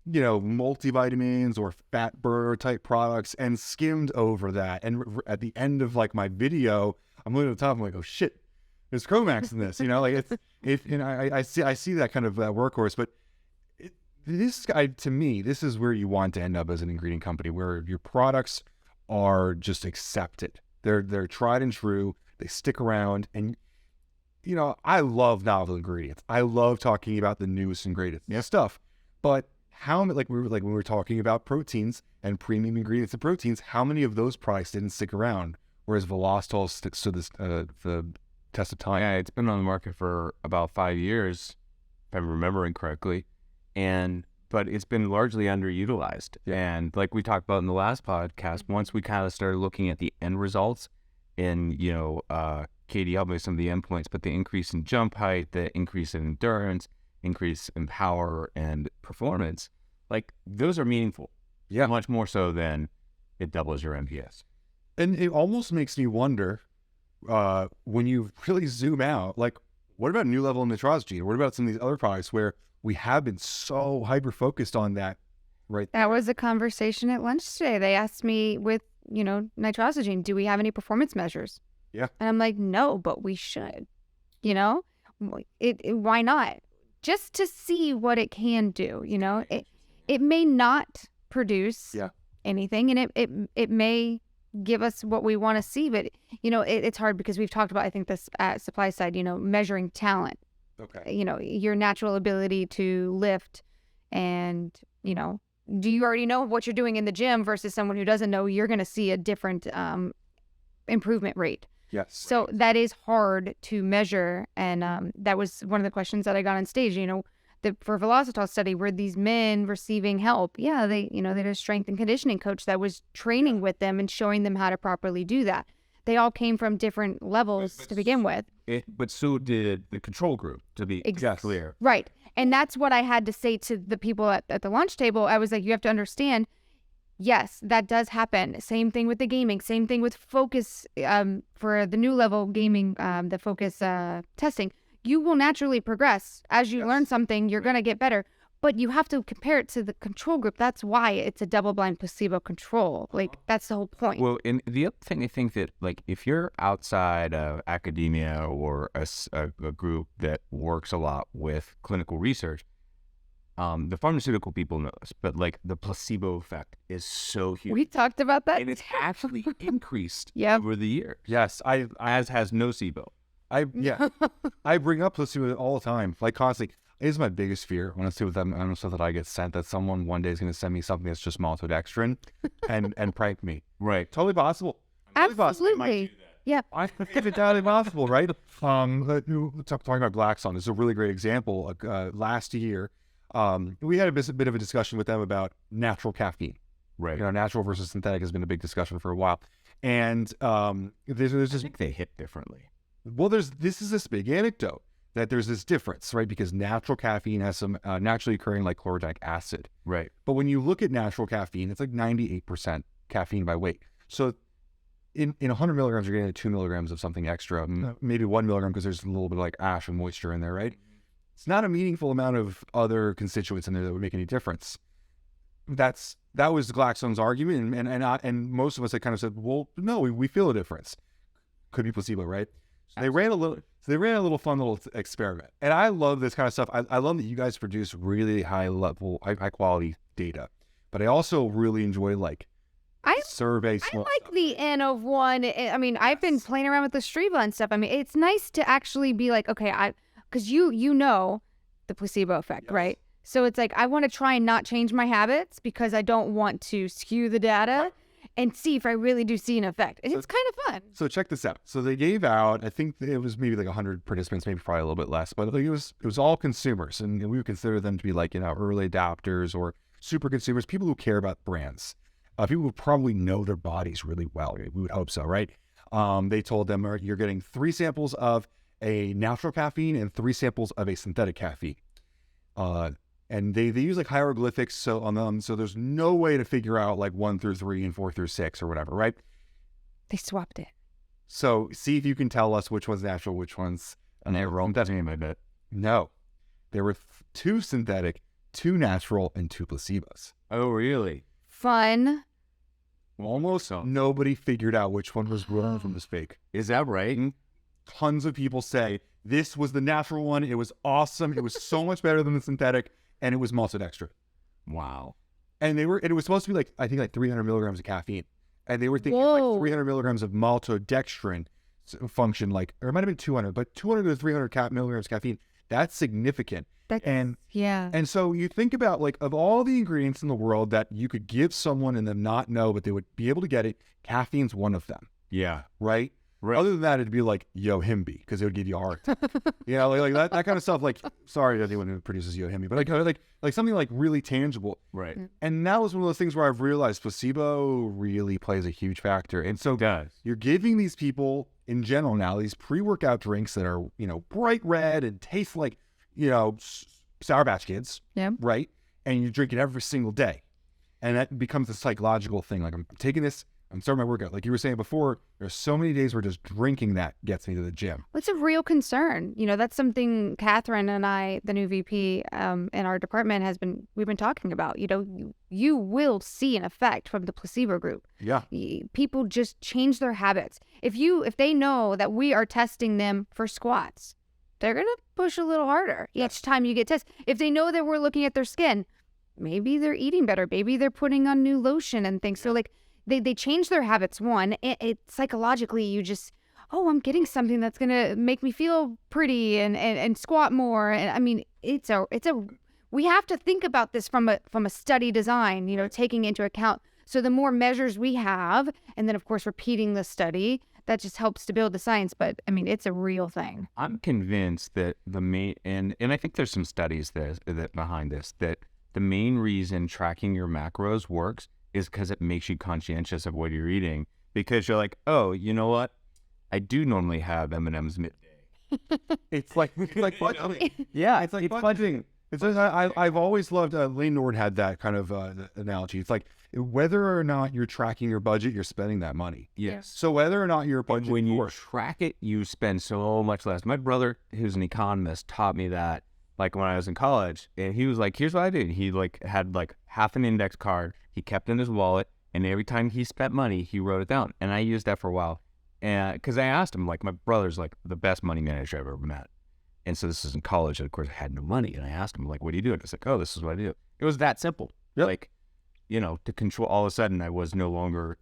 multivitamins or fat burner type products and skimmed over that. And at the end of my video, I'm looking at the top, I'm like, oh shit, there's Chromax in this. I see that kind of workhorse, but to me, this is where you want to end up as an ingredient company, where your products are just accepted. They're tried and true. They stick around, and I love novel ingredients. I love talking about the newest and greatest stuff. But when we were talking about proteins and premium ingredients and proteins, how many of those products didn't stick around? Whereas Velositol sticks to the test of time. Yeah, it's been on the market for about 5 years, if I'm remembering correctly, but it's been largely underutilized. Yeah. And like we talked about in the last podcast, once we kind of started looking at the end results, and Katie helped me with some of the endpoints, but the increase in jump height, the increase in endurance, increase in power and performance, those are meaningful. Yeah, much more so than it doubles your MPS. And it almost makes me wonder, when you really zoom out, what about New Level Nitrosogene? What about some of these other products where we have been so hyper-focused on that, right? That was a conversation at lunch today. They asked me with, nitrosogene, do we have any performance measures? Yeah. And I'm like, no, but we should, why not? Just to see what it can do, it may not produce anything, and it may give us what we want to see, but it's hard because we've talked about, I think, this at supply side, measuring talent. Okay. Your natural ability to lift, and do you already know what you're doing in the gym versus someone who doesn't know? You're going to see a different improvement rate. Yes. So that is hard to measure, and that was one of the questions that I got on stage. For Velositol study, were these men receiving help? Yeah, they had a strength and conditioning coach that was training with them and showing them how to properly do that. They all came from different levels to begin with. But so did the control group, to be clear. Right. And that's what I had to say to the people at the lunch table. I was like, you have to understand, yes, that does happen. Same thing with the gaming. Same thing with focus for the New Level gaming, the focus testing. You will naturally progress. As you learn something, you're going to get better. But you have to compare it to the control group. That's why it's a double-blind placebo control. That's the whole point. Well, and the other thing, I think that, if you're outside of academia or a group that works a lot with clinical research, the pharmaceutical people know this, but, the placebo effect is so huge. We talked about that. And it's actually increased Yep. over the years. Yes, As has nocebo. I bring up placebo all the time, constantly. It is my biggest fear when I see with them. I don't know that I get sent that someone one day is going to send me something that's just maltodextrin and prank me. Right. Totally possible. Absolutely. Yeah. I think it's entirely possible, right? Talking about Blackstone, this is a really great example. Last year, we had a bit of a discussion with them about natural caffeine. Right. Natural versus synthetic has been a big discussion for a while. And there's I just think they hit differently. well, this is this big anecdote that there's this difference, right? Because natural caffeine has some naturally occurring chlorogenic acid. Right. But when you look at natural caffeine, it's 98% caffeine by weight. So in 100 milligrams, you're getting 2 milligrams of something extra, maybe 1 milligram because there's a little bit of ash and moisture in there, right? It's not a meaningful amount of other constituents in there that would make any difference. That was Glaxone's argument, and most of us had kind of said, well, no, we feel a difference. Could be placebo, right? So they ran a little fun little experiment, and I love this kind of stuff. I love that you guys produce really high quality data, but I also really enjoy survey. I like the N of one. I mean, I've been playing around with Lustriva and stuff. I mean, it's nice to actually be okay, because you know the placebo effect, right? So it's I want to try and not change my habits because I don't want to skew the data. and see if I really do see an effect. And it's kind of fun. So check this out. So they gave out, I think it was maybe like 100 participants, maybe probably a little bit less, but it was all consumers, and we would consider them to be like, early adopters or super consumers, people who care about brands, people who probably know their bodies really well. We would hope so, right? They told them, you're getting 3 samples of a natural caffeine and 3 samples of a synthetic caffeine. And they use like hieroglyphics on them, so there's no way to figure out like 1 through 3 and 4 through 6 or whatever, right? They swapped it. So see if you can tell us which one's natural, which one's And they wrote that name in it. no. There were 2 synthetic, 2 natural, and 2 placebos. Oh, really? Fun. Almost nobody figured out which one was real from this fake. Is that right? Tons of people say this was the natural one. It was awesome. It was so much better than the synthetic, and it was maltodextrin. Wow. And it was supposed to be like, I think like 300 milligrams of caffeine. And they were thinking Whoa. like 300 milligrams of maltodextrin function, like, or it might have been 200, but 200 to 300 milligrams of caffeine, that's significant. Yeah. And so you think about like, of all the ingredients in the world that you could give someone and them not know, but they would be able to get it, caffeine's one of them, Yeah. right? Right. Other than that, it'd be like Yohimbe, because it would give you a heart attack. Like that kind of stuff. Like, sorry to anyone who produces Yohimbe, but like something like really tangible. Right. And that was one of those things where I've realized placebo really plays a huge factor. And so It does. you're giving these people in general now these pre-workout drinks that are, bright red and taste like, Sour Patch Kids. Yeah. Right. And you drink it every single day. And that becomes a psychological thing. Like, I'm taking this, I'm starting my workout. Like you were saying before, there's so many days where just drinking that gets me to the gym. It's a real concern. That's something Catherine and I, the new VP in our department, we've been talking about. You will see an effect from the placebo group. Yeah. People just change their habits. If they know that we are testing them for squats, they're going to push a little harder each time you get tested. If they know that we're looking at their skin, maybe they're eating better. Maybe they're putting on new lotion and things. So like they change their habits. One, it psychologically, you just, I'm getting something that's going to make me feel pretty and squat more. And I mean, we have to think about this from a study design, taking into account. So the more measures we have, and then of course repeating the study, that just helps to build the science. But I mean, it's a real thing. I'm convinced that the main, and I think there's some studies that behind this, that the main reason tracking your macros works is because it makes you conscientious of what you're eating. Because you're like, oh, you know what? I do normally have M&Ms midday. It's like budgeting. Yeah, It's like budgeting. I've always loved, Lane Nord had that kind of analogy. It's like, whether or not you're tracking your budget, you're spending that money. Yes. So whether or not you're budgeting, When you track it, you spend so much less. My brother, who's an economist, taught me that, like when I was in college, and he was like, here's what I did. He had half an index card he kept in his wallet, and every time he spent money, he wrote it down. And I used that for a while. And because I asked him, like, my brother's like the best money manager I've ever met. And so this is in college, and of course I had no money. And I asked him, like, what do you do? And I was like, oh, this is what I do. It was that simple. Yep. Like, to control, all of a sudden I was no longer,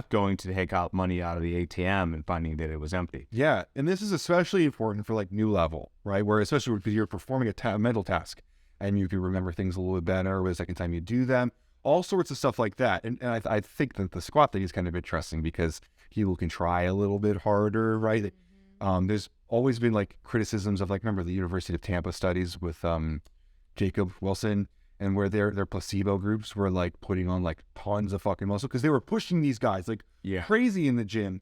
going to take out money out of the ATM and finding that it was empty. Yeah. And this is especially important for like new level, right? Where especially if you're performing a mental task and you can remember things a little bit better the second time you do them, all sorts of stuff like that. And I think that the squat thing is kind of interesting because people can try a little bit harder, right? There's always been like criticisms of, like, remember the University of Tampa studies with Jacob Wilson, and where their placebo groups were like putting on like tons of fucking muscle because they were pushing these guys like crazy in the gym,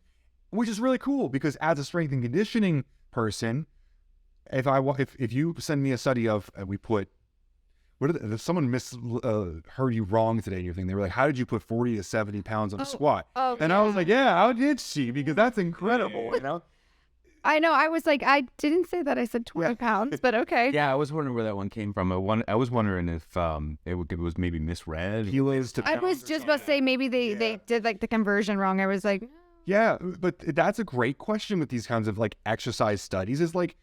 which is really cool because as a strength and conditioning person, if you send me a study of we put if someone heard you wrong today in your thing, they were like, how did you put 40 to 70 pounds on a squat? And I was like, how did she? Because that's incredible, I know. I was like, I didn't say that. I said 20 pounds, but okay. Yeah, I was wondering where that one came from. I was wondering if it was maybe misread. I was just about to say maybe they did like the conversion wrong. I was like, yeah, but that's a great question with these kinds of like exercise studies. Is like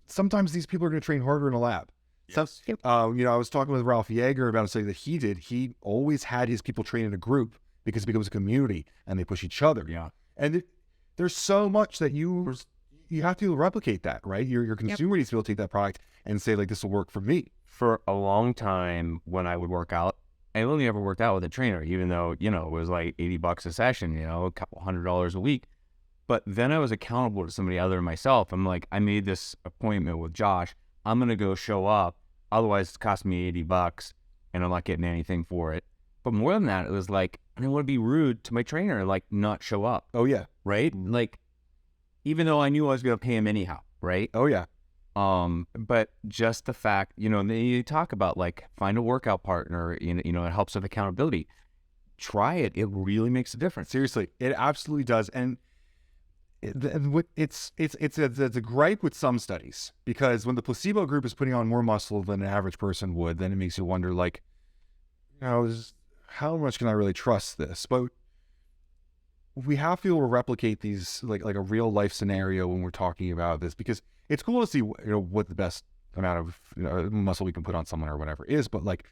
sometimes these people are going to train harder in a lab. Yes. I was talking with Ralph Yeager about a study that he did. He always had his people train in a group because it becomes a community and they push each other. Yeah, and there's so much that you have to replicate that, right? Your consumer needs to be able to take that product and say, like, this will work for me. For a long time when I would work out, I only ever worked out with a trainer, even though, you know, it was like $80 a session, you know, a couple $100 a week. But then I was accountable to somebody other than myself. I'm like, I made this appointment with Josh. I'm going to go show up. Otherwise, it's cost me $80 and I'm not getting anything for it. But more than that, it was like, I didn't want to be rude to my trainer and like not show up. Oh, yeah. Right? Like, even though I knew I was going to pay him anyhow. Right? Oh, yeah. But just the fact, you know, and you talk about like find a workout partner, you know, it helps with accountability. Try it. It really makes a difference. Seriously, it absolutely does. And it's a gripe with some studies, because when the placebo group is putting on more muscle than an average person would, then it makes you wonder, like, you know, how much can I really trust this? But we have to be able to replicate these like a real life scenario when we're talking about this, because it's cool to see, you know, what the best amount of, you know, muscle we can put on someone or whatever is, but like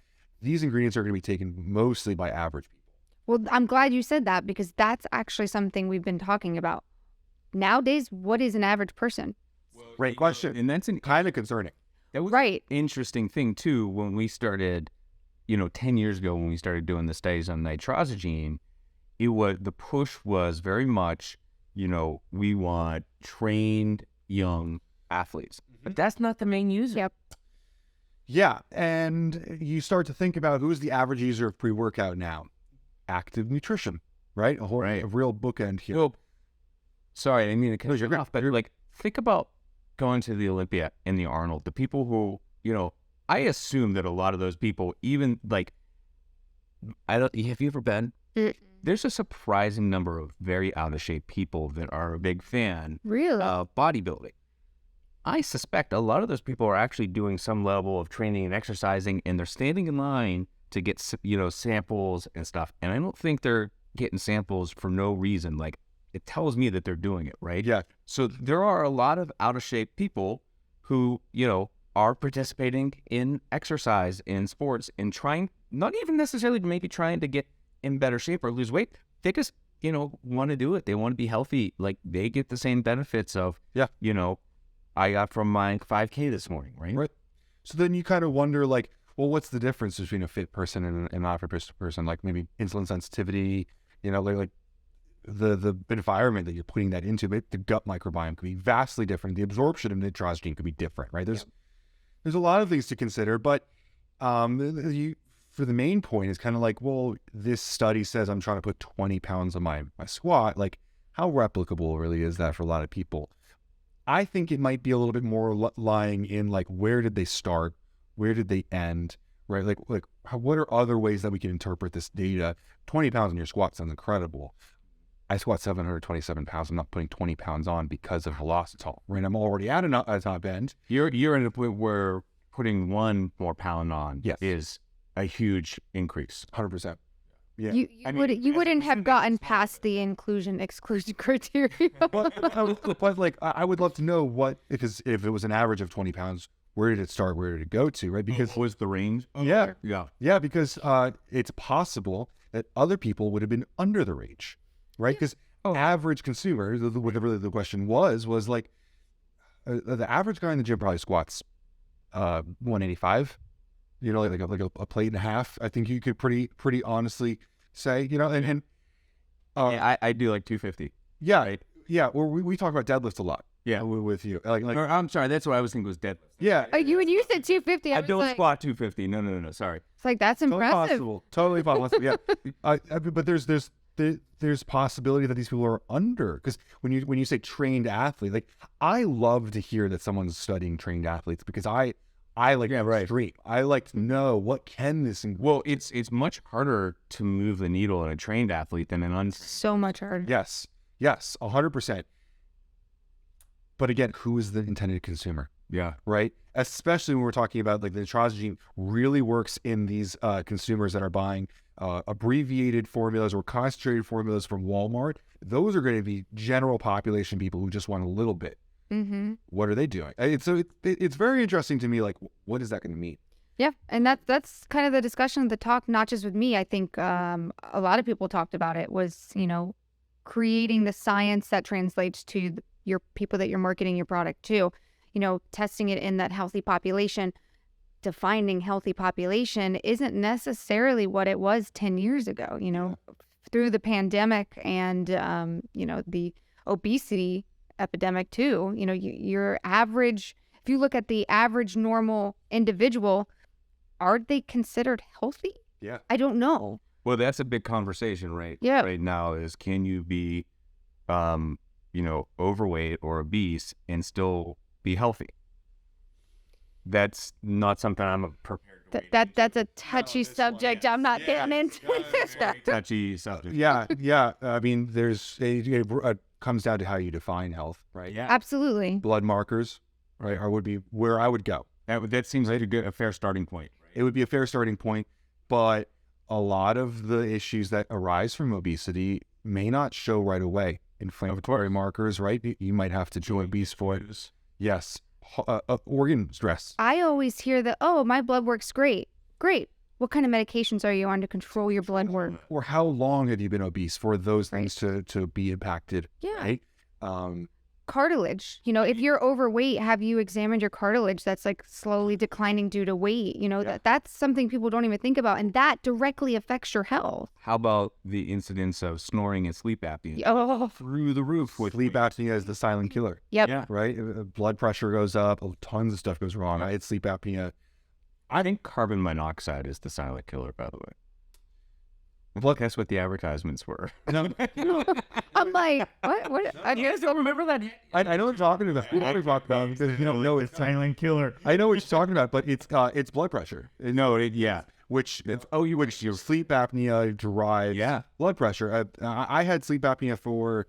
these ingredients are going to be taken mostly by average people. Well, I'm glad you said that, because that's actually something we've been talking about. Nowadays, what is an average person? Great question. And that's Kind of concerning. that was Right. an interesting thing too when we started, you know, 10 years ago when we started doing the studies on nitrosogene. The push was very much, you know, we want trained young athletes, but that's not the main user. Yep. Yeah, and you start to think about who's the average user of pre-workout now. Active nutrition, right? A real bookend here. Well, sorry, I didn't mean to cut you off, but like, think about going to the Olympia and the Arnold, the people who, you know, I assume that a lot of those people, even like, have you ever been? There's a surprising number of very out of shape people that are a big fan Really? of bodybuilding. I suspect a lot of those people are actually doing some level of training and exercising, and they're standing in line to get, you know, samples and stuff. And I don't think they're getting samples for no reason. Like, it tells me that they're doing it, right? Yeah. So there are a lot of out of shape people who, you know, are participating in exercise, in sports, and trying, not even necessarily maybe trying to get in better shape or lose weight. They just, you know, want to do it. They want to be healthy. Like, they get the same benefits of, you know, I got from my 5K this morning, right? Right. So then you kind of wonder, like, well, what's the difference between a fit person and an not fit person? Like maybe insulin sensitivity, you know, like the environment that you're putting that into, the gut microbiome could be vastly different. The absorption of nitrosogene could be different, right? There's a lot of things to consider, but for the main point is kind of like, well, this study says I'm trying to put 20 pounds on my squat. Like, how replicable really is that for a lot of people? I think it might be a little bit more lying in like, where did they start? Where did they end? Right? Like what are other ways that we can interpret this data? 20 pounds on your squat sounds incredible. I squat 727 pounds. I'm not putting 20 pounds on because of Velositol, right? I'm already at a top end. You're in a point where putting one more pound on Yes. is a huge increase. 100%. Yeah. You wouldn't have gotten past the inclusion-exclusion criteria. but like, I would love to know because if it was an average of 20 pounds, where did it start? Where did it go to? Right? Because What was the range? Yeah. Yeah. Because it's possible that other people would have been under the range, right? Because average consumer, whatever the question was like, the average guy in the gym probably squats 185. You know, like a plate and a half. I think you could pretty honestly say, you know, and I do like 250. Yeah, right? Yeah. Or we talk about deadlift a lot. Yeah, with you. Like or, I'm sorry, that's what I was thinking was deadlift. Yeah. When you said 250, I don't squat 250. No. Sorry. It's like, that's impressive. Totally possible. Yeah. But there's possibility that these people are under, because when you say trained athlete, like, I love to hear that someone's studying trained athletes, because I like extreme. I like to know what can this. Well, it's much harder to move the needle in a trained athlete than an untrained. So much harder. Yes, 100%. But again, who is the intended consumer? Yeah. Right. Especially when we're talking about, like, the nitrosogene really works in these consumers that are buying abbreviated formulas or concentrated formulas from Walmart. Those are going to be general population people who just want a little bit. Mm-hmm. What are they doing? It's very interesting to me. Like, what is that going to mean? Yeah, and that's kind of the discussion, the talk, not just with me. I think a lot of people talked about it, was, you know, creating the science that translates to your people that you're marketing your product to, you know, testing it in that healthy population. defining healthy population isn't necessarily what it was 10 years ago, you know, through the pandemic and, you know, the obesity epidemic too. You know, your average, if you look at the average normal individual, are they considered healthy? Yeah. I don't know. Well, that's a big conversation right now is, can you be, you know, overweight or obese and still be healthy? That's not something I'm prepared to That's a touchy subject. I'm not getting into that. touchy subject. Yeah. I mean, it comes down to how you define health, right? Yeah. Absolutely. Blood markers, right, would be where I would go. That seems like a fair starting point. Right? It would be a fair starting point, but a lot of the issues that arise from obesity may not show right away. Inflammatory markers, right? You might have to join obese for it. Yes. Organ stress. I always hear that, oh, my blood work's great. Great. What kind of medications are you on to control your blood work? Or how long have you been obese for those things to be impacted? Yeah. Right? Cartilage. You know, if you're overweight, have you examined your cartilage that's like slowly declining due to weight? You know, that's something people don't even think about, and that directly affects your health. How about the incidence of snoring and sleep apnea? Oh, Through the roof. With Sleep apnea is the silent killer. yep. Yeah. Right? Blood pressure goes up. Tons of stuff goes wrong. I had sleep apnea. I think carbon monoxide is the silent killer, by the way. Well, that's what the advertisements were. No, I'm like, what? I guess don't remember that. I know what you're talking about. I know what you're talking about because you don't know it's silent killer. I know what you're talking about, but it's blood pressure. Which your sleep apnea drives blood pressure. I had sleep apnea for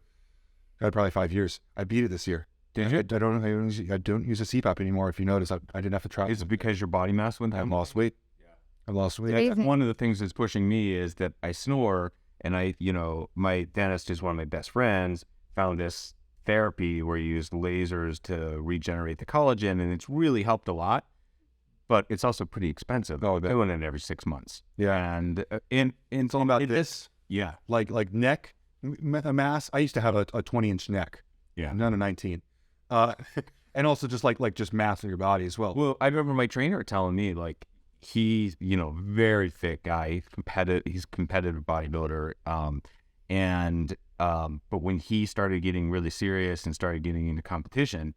probably 5 years. I beat it this year. Did you? I don't use a CPAP anymore. If you notice, I didn't have to try. Is it because your body mass went down? I lost weight. I lost weight. That's Amazing. one of the things that's pushing me is that I snore, and my dentist is one of my best friends, found this therapy where you use lasers to regenerate the collagen, and it's really helped a lot. But it's also pretty expensive. Oh, I bet. Doing it every 6 months. Yeah. And It's all about this. Yeah. Like neck mass. I used to have a 20-inch neck. Yeah. Not a 19. And also just just mass in your body as well. Well, I remember my trainer telling me, like, he's, very fit guy, he's competitive bodybuilder. But when he started getting really serious and started getting into competition,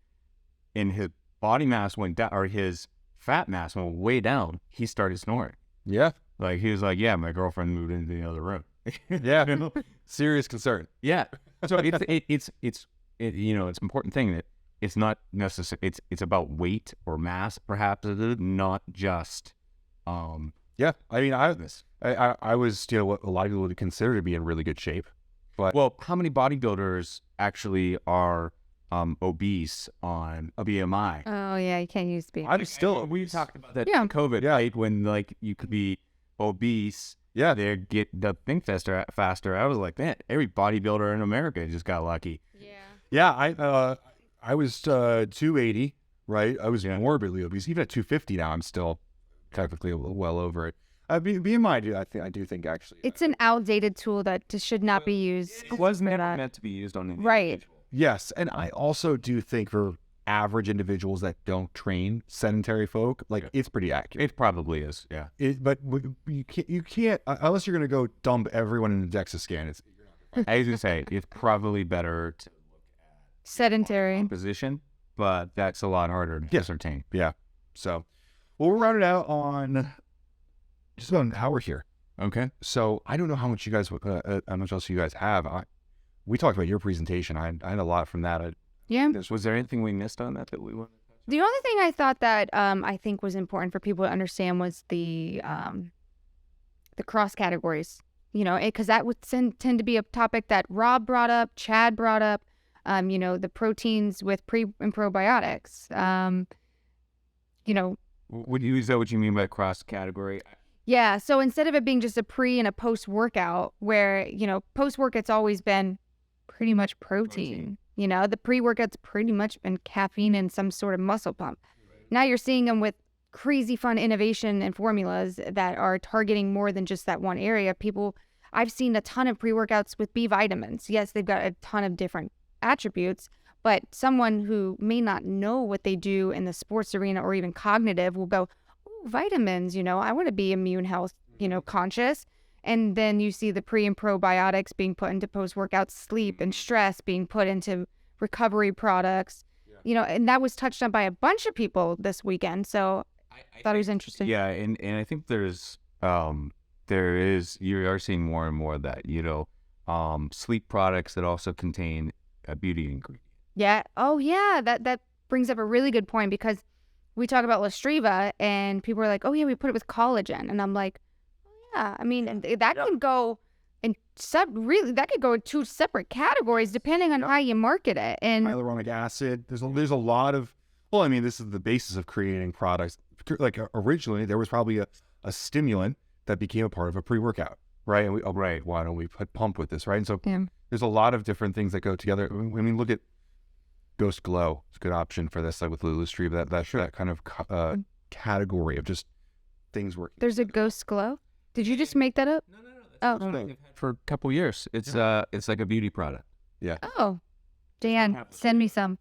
and his body mass went down, or his fat mass went way down, he started snoring. Yeah. Like, he was like, yeah, my girlfriend moved into the other room. Yeah. Serious concern. Yeah. So it's an important thing that it's not necessary. It's about weight or mass, perhaps, not just. Yeah. I mean, I was what a lot of people would consider to be in really good shape. But Well, how many bodybuilders actually are obese on a BMI? Oh yeah, you can't use BMI. I'm still. We talked about that Yeah. in COVID, right? When you could be obese. Yeah. They get the thing faster. I was like, man, every bodybuilder in America just got lucky. Yeah. I was 280. Right. I was morbidly obese. Even at 250 now, I'm still technically well over it. BMI, I do think actually. It's an outdated tool that just should not be used. It was never meant to be used on any Right. Yes, and I also do think for average individuals that don't train, sedentary folk, it's pretty accurate. It probably is, yeah. But you can't unless you're going to go dump everyone in a DEXA scan. I was going to say, it's probably better to Sedentary. position, but that's a lot harder to ascertain. Yeah. So, we'll round it out on just about an hour here. Okay. So I don't know how much how much else you guys have. We talked about your presentation. I had a lot from that. Yeah. Was there anything we missed on that we wanted to touch on? The only thing I thought that I think was important for people to understand was the cross categories. Because that would tend to be a topic that Rob brought up, Chad brought up. The proteins with pre and probiotics. Is that what you mean by cross category? Yeah. So instead of it being just a pre and a post workout, where post workout's always been pretty much protein. The pre workout's pretty much been caffeine and some sort of muscle pump. Right. Now you're seeing them with crazy fun innovation and formulas that are targeting more than just that one area. I've seen a ton of pre workouts with B vitamins. Yes, they've got a ton of different attributes, but someone who may not know what they do in the sports arena or even cognitive will go, vitamins, I want to be immune health, conscious. And then you see the pre and probiotics being put into post-workout sleep and stress being put into recovery products, and that was touched on by a bunch of people this weekend. So I thought it was interesting. Yeah. And I think you are seeing more and more of that, sleep products that also contain a beauty ingredient. Yeah. Oh, yeah. That brings up a really good point, because we talk about Lustriva and people are like, oh, yeah, we put it with collagen. And I'm like, oh, yeah. I mean, that can go in that could go in two separate categories depending on how you market it. And hyaluronic acid. There's a lot of, well, I mean, this is the basis of creating products. Like originally, there was probably a stimulant that became a part of a pre-workout, right? And why don't we pump with this, right? And so there's a lot of different things that go together. I mean, look at Ghost Glow. It's a good option for this, like with Lustriva, that kind of category of just things working. There's a Ghost Glow? Did you just make that up? No. For a couple years. It's like a beauty product. Yeah. Oh, Dan, send me some.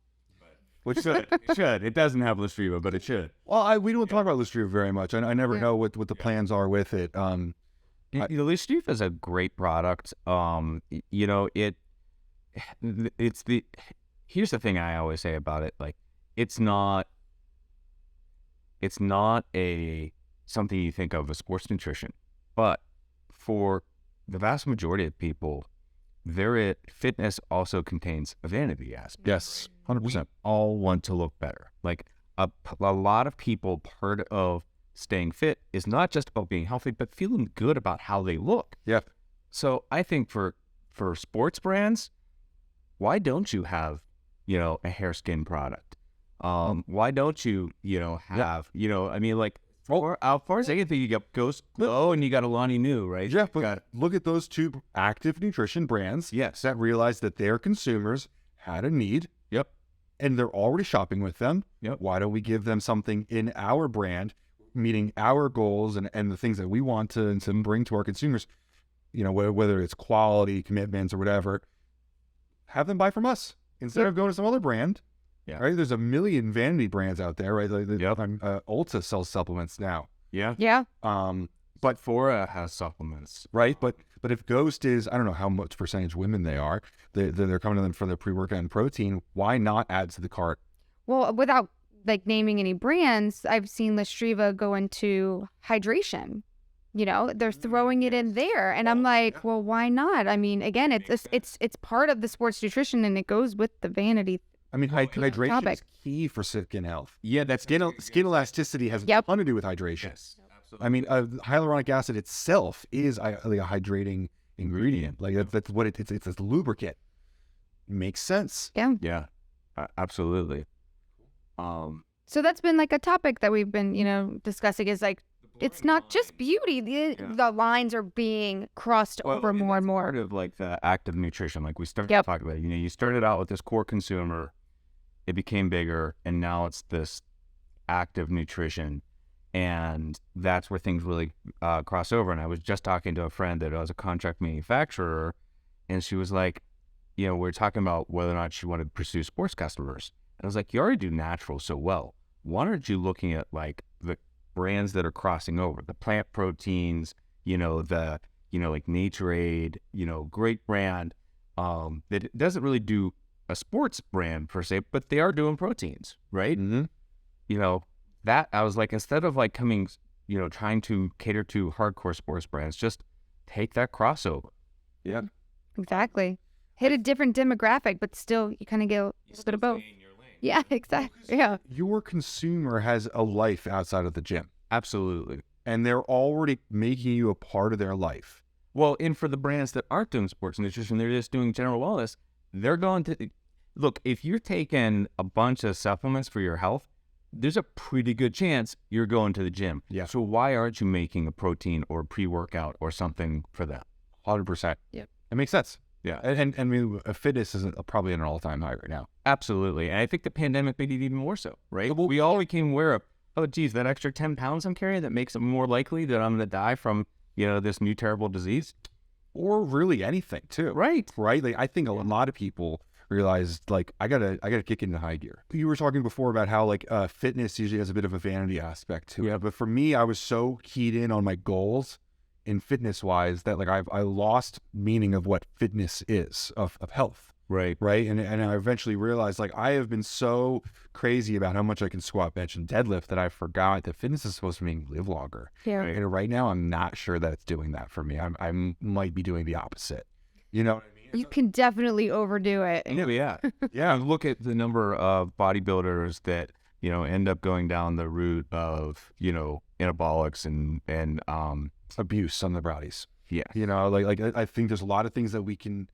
Which should. It should. It doesn't have Lustriva, but it should. Well, we don't talk about Lustriva very much. I never know what the plans are with it. Lustriva is a great product. Here's the thing I always say about it. Like, it's not something you think of as sports nutrition, but for the vast majority of people, fitness also contains a vanity aspect. Yes, 100%. We all want to look better. Like a lot of people, part of staying fit is not just about being healthy, but feeling good about how they look. Yeah. So I think for sports brands, why don't you have, a hair skin product? Why don't you, have, I mean, like, as far as anything, you got Ghost Glow and you got Alani Nu, right? Yeah, but look at those two active nutrition brands that realized that their consumers had a need. Yep. And they're already shopping with them. Yep. Why don't we give them something in our brand, meeting our goals and the things that we want to bring to our consumers, whether it's quality, commitments, or whatever, have them buy from us instead of going to some other brand. Yeah. Right. There's a million vanity brands out there, right? Like Ulta sells supplements now. Yeah. Yeah. But Fora has supplements. Right. But if Ghost is, I don't know how much percentage women they are, they're coming to them for their pre-workout and protein. Why not add to the cart? Well, without naming any brands, I've seen Lustriva go into hydration. They're throwing it in there, and I'm like, well, why not? I mean, again, it's part of the sports nutrition, and it goes with the vanity. I mean, hydration is key for skin health. Yeah, that's skin elasticity has a ton to do with hydration. Yes, absolutely. I mean, hyaluronic acid itself is a hydrating ingredient. Like that's what it's a lubricant. Makes sense. Yeah. Yeah, absolutely. So that's been like a topic that we've been, discussing, is like, it's not just beauty. The lines are being crossed over more and more. Part of like the active nutrition, like we started talking about. You started out with this core consumer, it became bigger, and now it's this active nutrition, and that's where things really cross over. And I was just talking to a friend that was a contract manufacturer, and she was like, we're talking about whether or not she wanted to pursue sports customers. And I was like, you already do natural so well. Why aren't you looking at like the brands that are crossing over, the plant proteins, like Nature-Aid, great brand that doesn't really do a sports brand per se, but they are doing proteins, right? Mm-hmm. That I was like, instead of like coming, trying to cater to hardcore sports brands, just take that crossover. Yeah, exactly. Hit a different demographic, but still you kind of get a little bit of both. Yeah, exactly. Yeah. Your consumer has a life outside of the gym. Absolutely. And they're already making you a part of their life. Well, and for the brands that aren't doing sports nutrition, they're just doing general wellness, they're going to, look, if you're taking a bunch of supplements for your health, there's a pretty good chance you're going to the gym. Yeah. So why aren't you making a protein or pre-workout or something for that? 100%. Yep. It makes sense. Yeah. And I mean, fitness is probably at an all-time high right now. Absolutely. And I think the pandemic made it even more so, right? We all became aware of, oh, geez, that extra 10 pounds I'm carrying, that makes it more likely that I'm going to die from, this new terrible disease. Or really anything, too. Right. Right? Like, I think a lot of people realized like I gotta kick into high gear. You were talking before about how like fitness usually has a bit of a vanity aspect to it, but for me, I was so keyed in on my goals in fitness wise that like I lost meaning of what fitness is of health. Right. And I eventually realized like I have been so crazy about how much I can squat, bench, and deadlift that I forgot that fitness is supposed to make me live longer. Yeah. And right now I'm not sure that it's doing that for me. I might be doing the opposite. You know what I mean? You can definitely overdo it. Yeah. Yeah. Look at the number of bodybuilders that, you know, end up going down the route of, you know, anabolics and Abuse on the bodies. yeah. You know, like I think there's a lot of things that we can.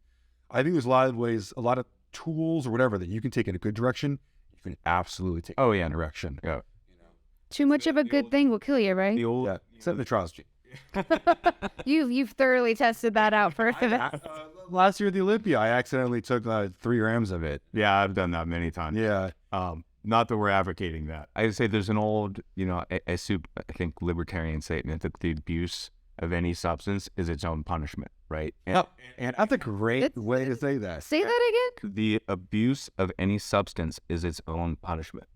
I think there's a lot of ways, a lot of tools or whatever that you can take in a good direction. You can absolutely take in a bad direction. Yeah. Too much of a good thing will kill you, right? The old, Yeah. Except the trials. You've thoroughly tested that out for Last year at the Olympia, I accidentally took 3 grams of it. yeah, I've done that many times. Yeah. Not that we're advocating that. I would say there's an old, you know, I think libertarian statement that the abuse of any substance is its own punishment, right? And that's a great way to say that. Say that again. The abuse of any substance is its own punishment,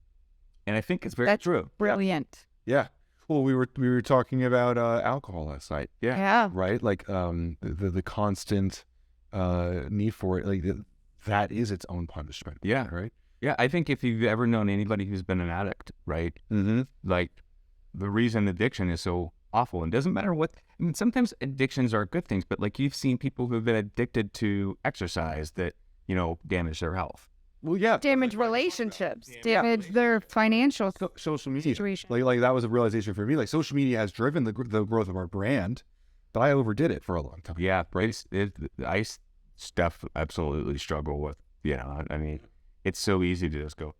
and I think it's very That's true. brilliant. Yeah. Well, we were talking about alcohol last night. Yeah. Right. Like the constant need for it. Like that is its own punishment. Yeah. Right. Yeah, I think if you've ever known anybody who's been an addict, right? Mm-hmm. Like the reason addiction is so awful, and doesn't matter what. I mean, sometimes addictions are good things, but like you've seen people who've been addicted to exercise that, you know, damage their health. Well, yeah. Damage relationships, damage their financial Social media. situation. Like that was a realization for me. Like social media has driven the growth of our brand, but I overdid it for a long time. Yeah, right. I absolutely struggle with. You know, I mean, it's so easy to just go.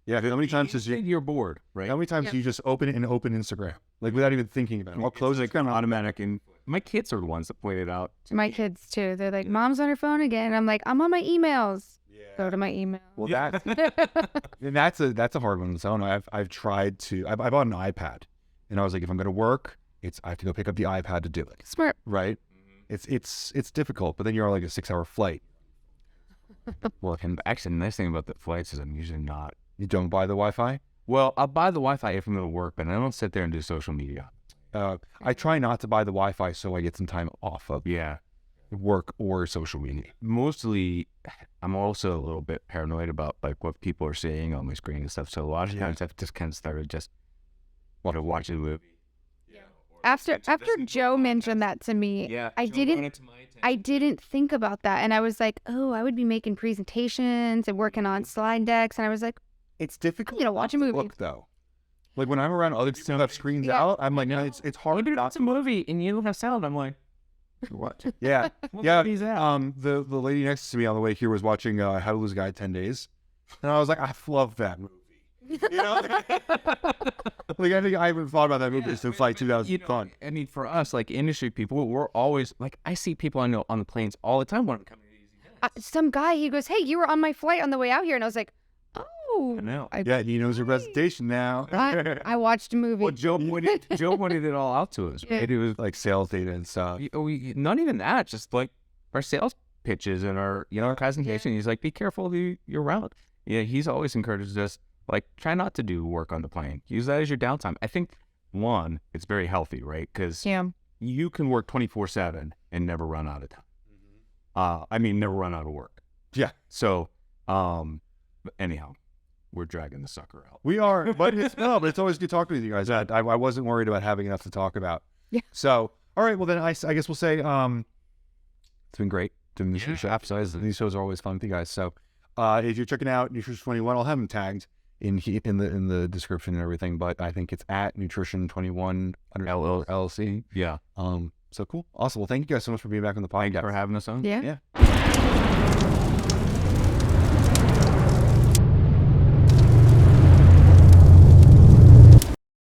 Yeah. How many times you're bored, right? How many times do you just open Instagram like without even thinking about it? I'll close it. Kind of automatic, and my kids are the ones that point it out. My kids too. They're like, "Mom's on her phone again." And I'm like, "I'm on my emails." Go to my email. Well, that's a hard one on its own. I've tried to. I bought an iPad, and I was like, if I'm going to work, I have to go pick up the iPad to do it. Smart. Right? It's difficult, but then you're on like a 6-hour flight. Well, and actually, the nice thing about the flights is I'm usually not. You don't buy the Wi-Fi? Well, I'll buy the Wi-Fi if I'm going to work, but I don't sit there and do social media. I try not to buy the Wi-Fi so I get some time off of work or social media. Mostly, I'm also a little bit paranoid about like what people are saying on my screen and stuff. So a lot of times I've just kind of started just watching a movie. After Joe mentioned that to me, I didn't think about that, and I was like, oh, I would be making presentations and working on slide decks, and I was like, it's difficult. You know, watch a movie. Look though, like when I'm around other people who have screens out, I'm like, no, it's hard. It's a movie and you don't have sound. I'm like, what? Yeah. The lady next to me on the way here was watching How to Lose a Guy in 10 Days, and I was like, I love that movie. You know, like I think I haven't thought about that movie since like 2005. I mean, for us, like industry people, we're always like, I see people I know on the planes all the time when I'm coming to Easy. Some guy, he goes, hey, you were on my flight on the way out here, and I was like, oh. I know. Yeah, he knows your presentation now. I watched a movie. Well, Joe pointed it all out to us. Right? It was like sales data and stuff. Not even that, just like our sales pitches and our presentation. He's like, be careful who you're around. Yeah, he's always encouraged us. Like, try not to do work on the plane. Use that as your downtime. I think, one, it's very healthy, right? Because you can work 24/7 and never run out of time. Never run out of work. Yeah. So, anyhow, we're dragging the sucker out. We are, but it's always good talking with you guys. I wasn't worried about having enough to talk about. Yeah. So, all right. Well, then I guess we'll say it's been great doing these shows. These shows are always fun with you guys. So, if you're checking out Nutrition21, I'll have them tagged in the description and everything, but I think it's at Nutrition21 LLC. Yeah. So cool. Awesome. Well, thank you guys so much for being back on the podcast. Thank you for having us on. Yeah. Yeah.